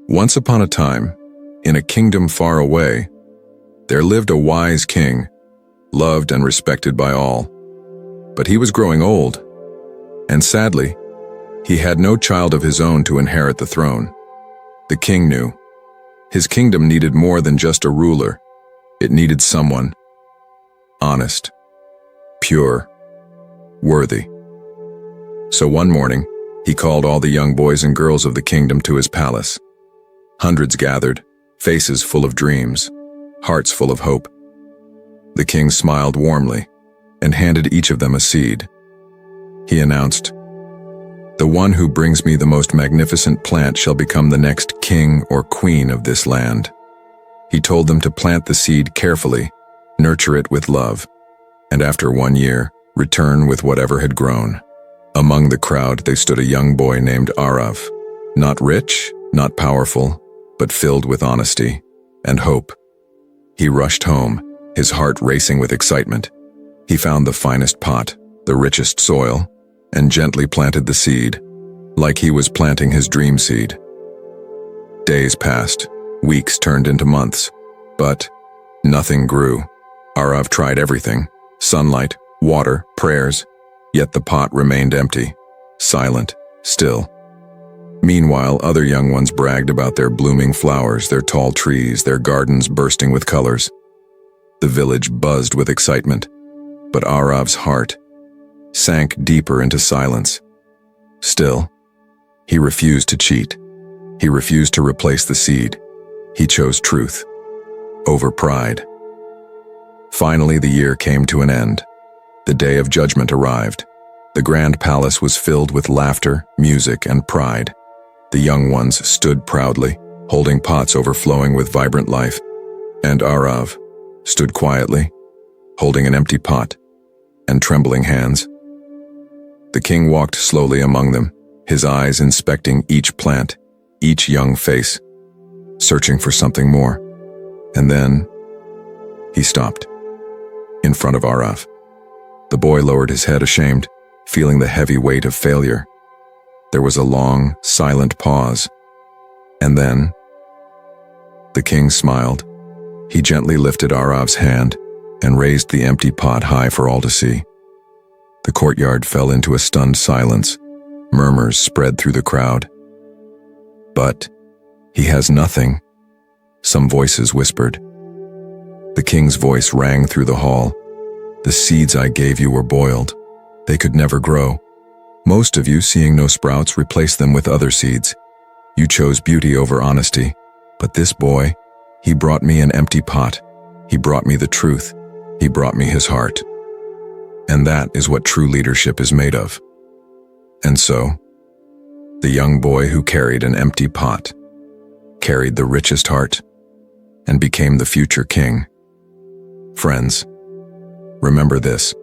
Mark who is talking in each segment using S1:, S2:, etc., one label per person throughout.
S1: Once upon a time, in a kingdom far away, there lived a wise king, loved and respected by all. But he was growing old, and sadly, he had no child of his own to inherit the throne. The king knew. His kingdom needed more than just a ruler. It needed someone honest, pure, worthy. So one morning, he called all the young boys and girls of the kingdom to his palace. Hundreds gathered, faces full of dreams, hearts full of hope. The king smiled warmly and handed each of them a seed. He announced, "The one who brings me the most magnificent plant shall become the next king or queen of this land." He told them to plant the seed carefully, nurture it with love, and after 1 year, return with whatever had grown. Among the crowd, there stood a young boy named Arav, not rich, not powerful, but filled with honesty and hope. He rushed home, his heart racing with excitement. He found the finest pot, the richest soil, and gently planted the seed, like he was planting his dream seed. Days passed, weeks turned into months, but nothing grew. Arav tried everything: sunlight, water, prayers, yet the pot remained empty, silent, still. Meanwhile, other young ones bragged about their blooming flowers, their tall trees, their gardens bursting with colors. The village buzzed with excitement, but Arav's heart sank deeper into silence. Still, he refused to cheat. He refused to replace the seed. He chose truth over pride. Finally, the year came to an end. The day of judgment arrived. The grand palace was filled with laughter, music, and pride. The young ones stood proudly, holding pots overflowing with vibrant life, and Arav stood quietly, holding an empty pot and trembling hands. The king walked slowly among them, his eyes inspecting each plant, each young face, searching for something more. And then he stopped in front of Arav. The boy lowered his head, ashamed, feeling the heavy weight of failure. There was a long, silent pause, and then the king smiled. He gently lifted Arav's hand and raised the empty pot high for all to see. The courtyard fell into a stunned silence. Murmurs spread through the crowd. "But he has nothing," some voices whispered. The king's voice rang through the hall. "The seeds I gave you were boiled. They could never grow. Most of you, seeing no sprouts, replaced them with other seeds. You chose beauty over honesty. But this boy, he brought me an empty pot. He brought me the truth. He brought me his heart. And that is what true leadership is made of." And so, the young boy who carried an empty pot carried the richest heart and became the future king. Friends, remember this.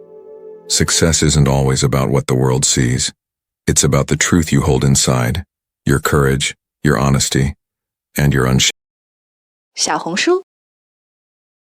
S1: Success isn't always about what the world sees. It's about the truth you hold inside, your courage, your honesty, and your
S2: 小红书